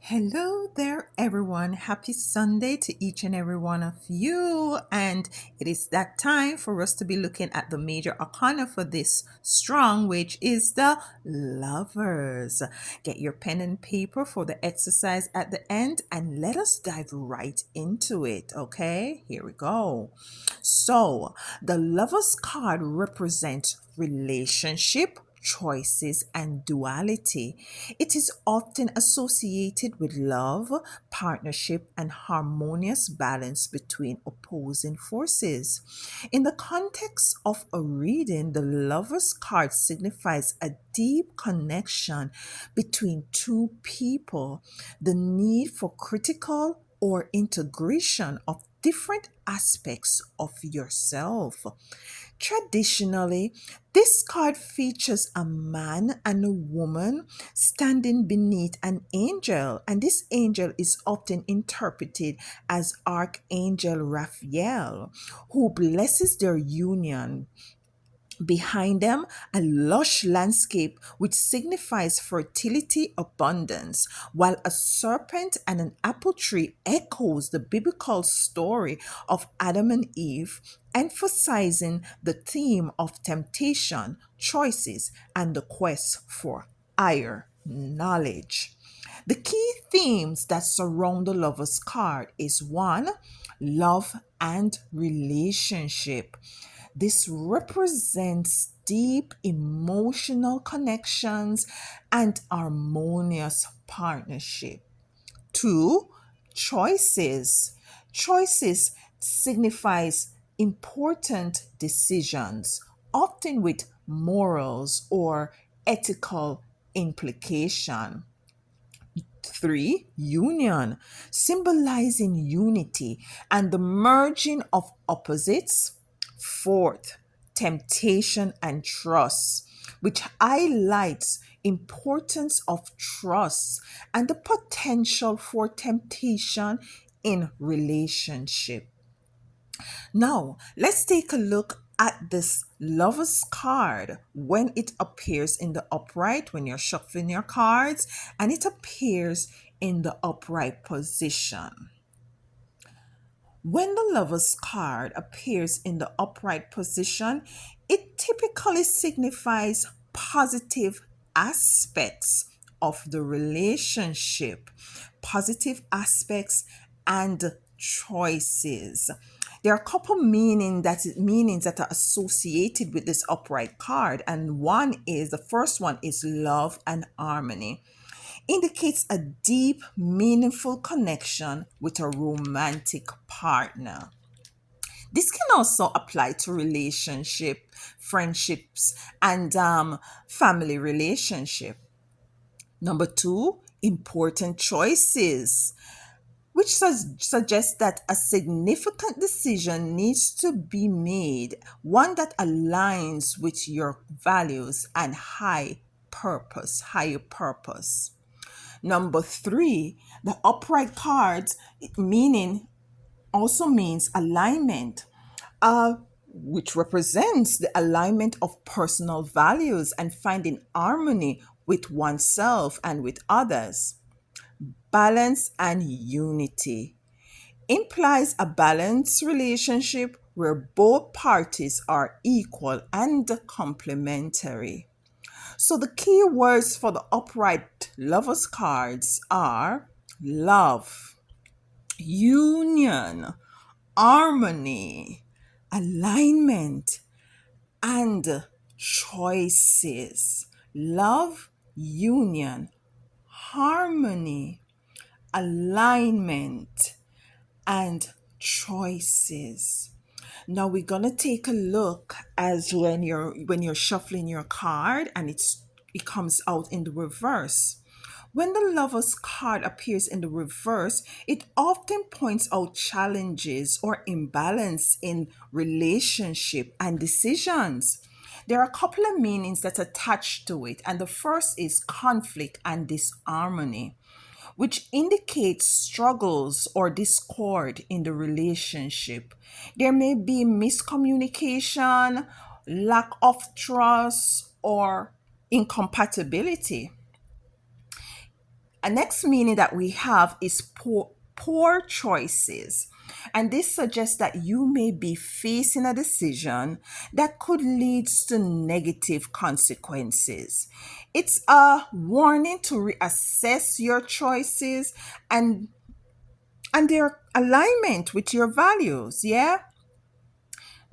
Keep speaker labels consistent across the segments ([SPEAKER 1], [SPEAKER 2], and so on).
[SPEAKER 1] Hello there, everyone. Happy Sunday to each and every one of you. And it is that time for us to be looking at the major arcana for this strong, which is the lovers. Get your pen and paper for the exercise at the end and let us dive right into it. Okay, here we go. So, the lovers card represents relationship, choices, and duality. It is often associated with love, partnership, and harmonious balance between opposing forces. In the context of a reading, the lover's card signifies a deep connection between two people, the need for critical or integration of different aspects of yourself. Traditionally, this card features a man and a woman standing beneath an angel, and this angel is often interpreted as Archangel Raphael, who blesses their union. Behind them, a lush landscape which signifies fertility, abundance, while a serpent and an apple tree echoes the biblical story of Adam and Eve, emphasizing the theme of temptation, choices, and the quest for higher knowledge. The key themes that surround the lover's card is one, love and relationship. This represents deep emotional connections and harmonious partnership. Two, choices. Choices signifies important decisions, often with morals or ethical implication. Three, union, symbolizing unity and the merging of opposites. Fourth, temptation and trust, which highlights importance of trust and the potential for temptation in relationship. Now, let's take a look at this lover's card when it appears in the upright, when you're shuffling your cards, and it appears in the upright position. When the lover's card appears in the upright position, it typically signifies positive aspects of the relationship, positive aspects and choices. There are a couple meanings that are associated with this upright card, and the first one is love and harmony, indicates a deep, meaningful connection with a romantic partner. This can also apply to relationship, friendships, and family relationship. Number two, important choices, which suggests that a significant decision needs to be made, one that aligns with your values and higher purpose. Number three, the upright cards meaning also means alignment, which represents the alignment of personal values and finding harmony with oneself and with others. Balance and unity implies a balanced relationship where both parties are equal and complementary. So the key words for the upright lovers cards are love, union, harmony, alignment, and choices. Love, union, harmony, alignment, and choices. Now we're gonna take a look as when you're shuffling your card and it comes out in the reverse. When the lover's card appears in the reverse, it often points out challenges or imbalance in relationship and decisions. There are a couple of meanings that attach to it, and the first is conflict and disharmony, which indicates struggles or discord in the relationship. There may be miscommunication, lack of trust, or incompatibility. A next meaning that we have is poor choices. And this suggests that you may be facing a decision that could lead to negative consequences. It's a warning to reassess your choices and their alignment with your values. Yeah.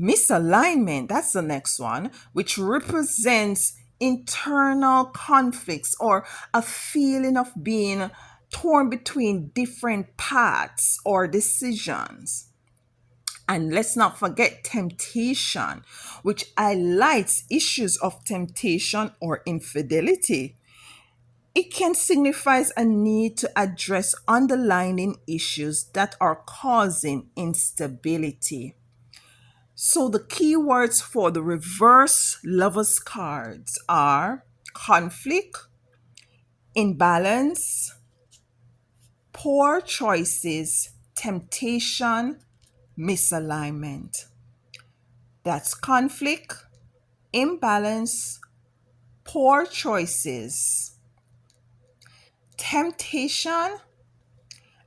[SPEAKER 1] Misalignment, that's the next one, which represents internal conflicts or a feeling of being torn between different paths or decisions. And let's not forget temptation, which highlights issues of temptation or infidelity. It can signify a need to address underlying issues that are causing instability. So the keywords for the reverse lovers cards are conflict, imbalance, poor choices, temptation, misalignment. That's conflict, imbalance, poor choices, temptation,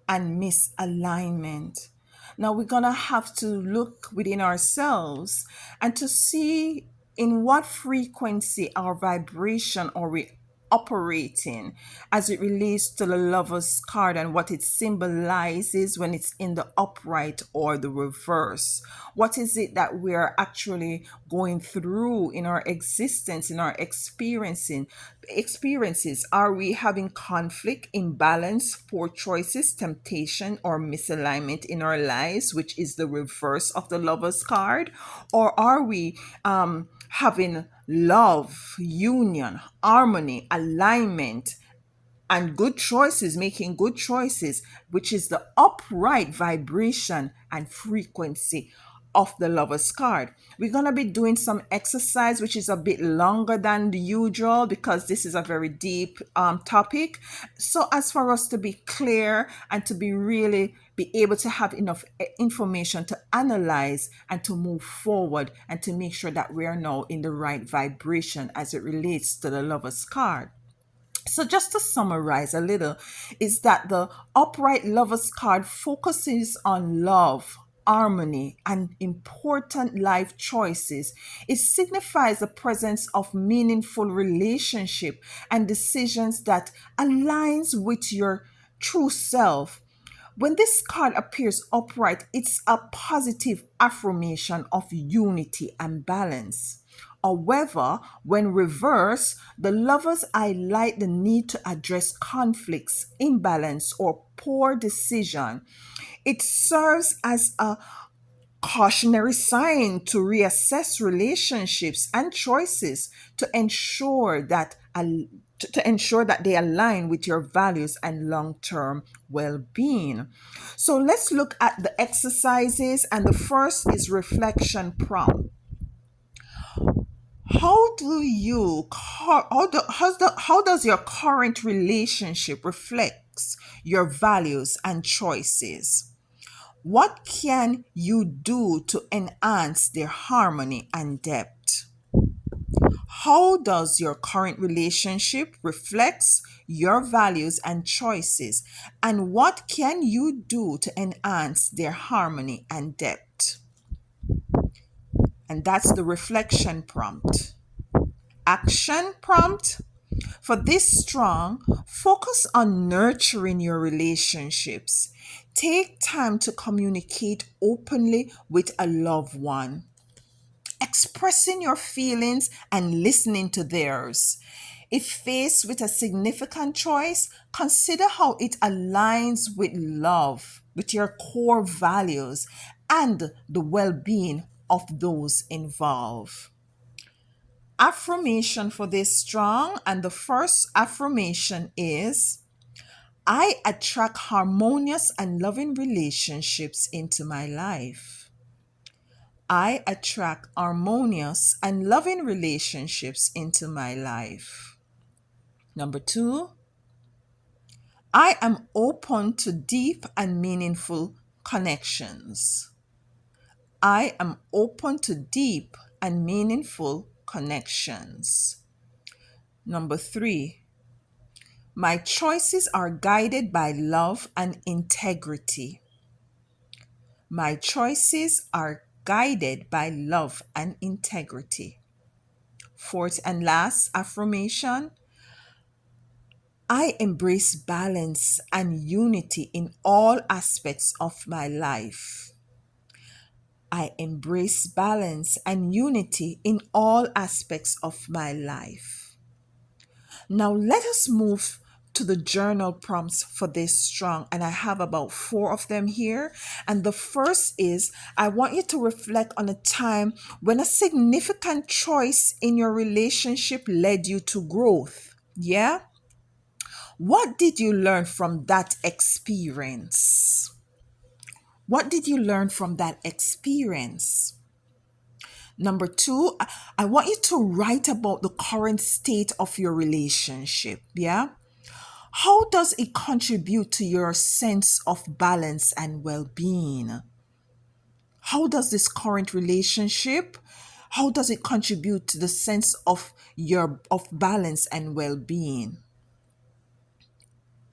[SPEAKER 1] and misalignment. Now we're going to have to look within ourselves and to see in what frequency our vibration are we operating as it relates to the lover's card and what it symbolizes when it's in the upright or the reverse. What is it that we're actually going through in our existence, in our experiences? Are we having conflict, imbalance, poor choices, temptation, or misalignment in our lives, which is the reverse of the lover's card? Or are we having love, union, harmony, alignment, and good choices, making good choices, which is the upright vibration and frequency of the lover's card? We're going to be doing some exercise, which is a bit longer than the usual because this is a very deep topic. So, as for us to be clear and to be really be able to have enough information to analyze and to move forward and to make sure that we are now in the right vibration as it relates to the lover's card. So, just to summarize a little, is that the upright lovers card focuses on love, harmony, and important life choices. It signifies the presence of meaningful relationship and decisions that aligns with your true self. When this card appears upright, it's a positive affirmation of unity and balance. However, when reversed, the lovers highlight the need to address conflicts, imbalance, or poor decision. It serves as a cautionary sign to reassess relationships and choices to ensure that they align with your values and long-term well-being. So let's look at the exercises, and the first is reflection prompt. How does your current relationship reflects your values and choices? What can you do to enhance their harmony and depth? How does your current relationship reflects your values and choices? And what can you do to enhance their harmony and depth? And that's the reflection prompt. Action prompt. For this strong, focus on nurturing your relationships. Take time to communicate openly with a loved one, expressing your feelings and listening to theirs. If faced with a significant choice, consider how it aligns with love, with your core values, and the well being of those involved. Affirmation for this strong, and the first affirmation is I attract harmonious and loving relationships into my life. I attract harmonious and loving relationships into my life. Number two, I am open to deep and meaningful connections. I am open to deep and meaningful connections. Number three, My choices are guided by love and integrity. My choices are guided by love and integrity. Fourth and last affirmation, I embrace balance and unity in all aspects of my life. I embrace balance and unity in all aspects of my life. Now let us move to the journal prompts for this strong, and I have about 4 of them here. And the first is, I want you to reflect on a time when a significant choice in your relationship led you to growth. Yeah? What did you learn from that experience? What did you learn from that experience? Number 2, I want you to write about the current state of your relationship. Yeah? How does it contribute to your sense of balance and well-being? How does this current relationship, how does it contribute to the sense of your of balance and well-being?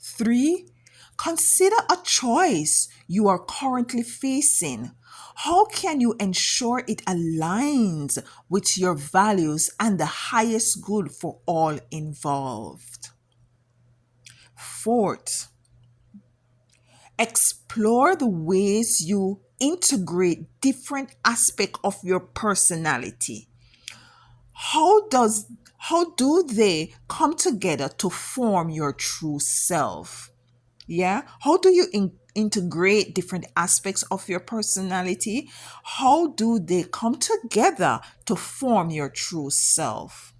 [SPEAKER 1] 3, consider a choice you are currently facing. How can you ensure it aligns with your values and the highest good for all involved? Fourth, explore the ways you integrate different aspects of your personality. How do they come together to form your true self? Yeah. How do you integrate different aspects of your personality? How do they come together to form your true self?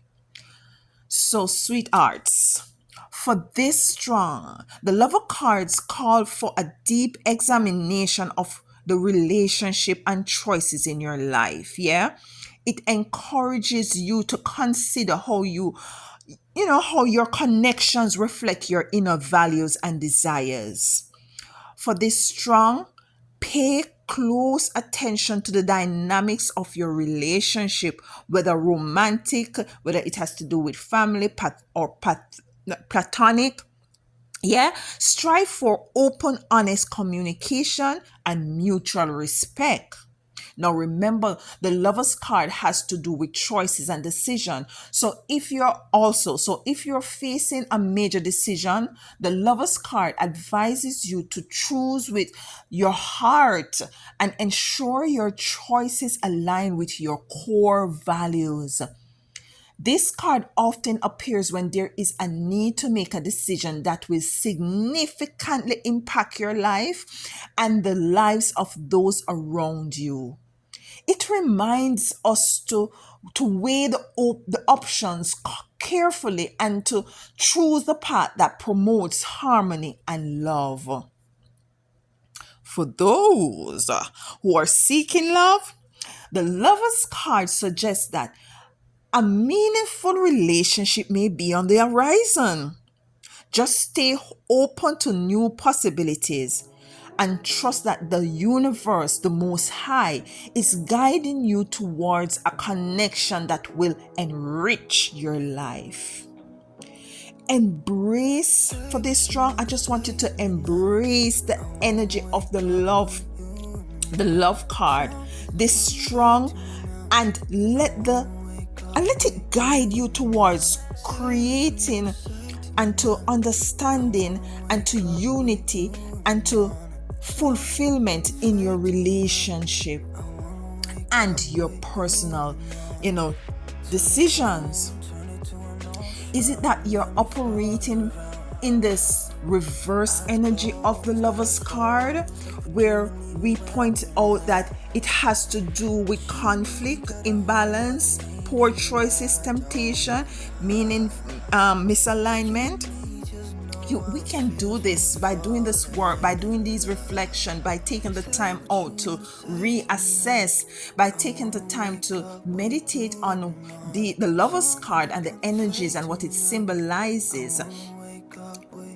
[SPEAKER 1] So, sweethearts, for this strong, the lover cards call for a deep examination of the relationship and choices in your life. Yeah. It encourages you to consider how your connections reflect your inner values and desires. For this strong, pay close attention to the dynamics of your relationship, whether romantic, whether it has to do with family, platonic. Yeah, strive for open, honest communication and mutual respect. Now remember, the lover's card has to do with choices and decision. So if you're facing a major decision, the lover's card advises you to choose with your heart and ensure your choices align with your core values. This card often appears when there is a need to make a decision that will significantly impact your life and the lives of those around you. It reminds us to weigh the options carefully and to choose the path that promotes harmony and love. For those who are seeking love, the lover's card suggests that a meaningful relationship may be on the horizon. Just stay open to new possibilities and trust that the universe, the Most High, is guiding you towards a connection that will enrich your life. Embrace for this strong. I just want you to embrace the energy of the love card, this strong, and let it guide you towards creating and to understanding and to unity and to fulfillment in your relationship and your personal, decisions. Is it that you're operating in this reverse energy of the lover's card, where we point out that it has to do with conflict, imbalance, poor choices, temptation, meaning misalignment? We can do this by doing this work, by doing these reflections, by taking the time out to reassess, by taking the time to meditate on the lover's card and the energies and what it symbolizes.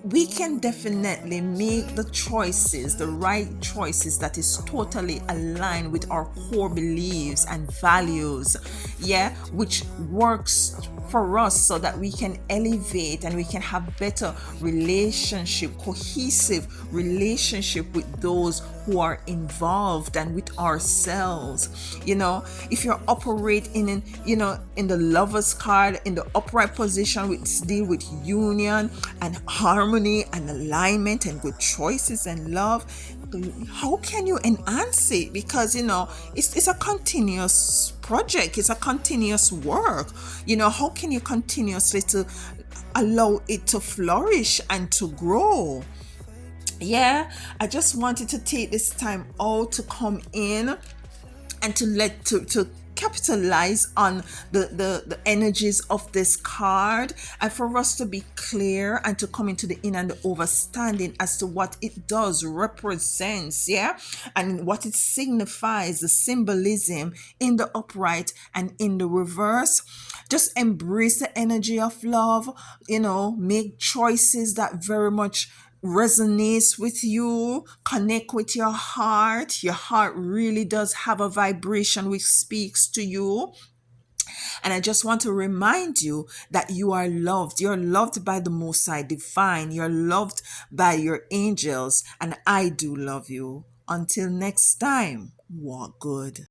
[SPEAKER 1] We can definitely make the right choices that is totally aligned with our core beliefs and values, yeah, which works for us so that we can elevate and we can have better relationship, cohesive relationship with those who are involved and with ourselves. If you're operating in the lover's card, in the upright position, which deal with union and harmony and alignment and good choices and love, how can you enhance it? Because it's a continuous project, it's a continuous work. How can you continuously to allow it to flourish and to grow? Yeah, I just wanted to take this time out to come in and to capitalize on the energies of this card, and for us to be clear and to come into the in and the overstanding as to what it does represents, yeah, and what it signifies, the symbolism in the upright and in the reverse. Just embrace the energy of love, make choices that very much resonates with you, connect with your heart. Your heart really does have a vibration which speaks to you. And I just want to remind you that you are loved. You're loved by the Most High Divine. You're loved by your angels. And I do love you. Until next time, walk good.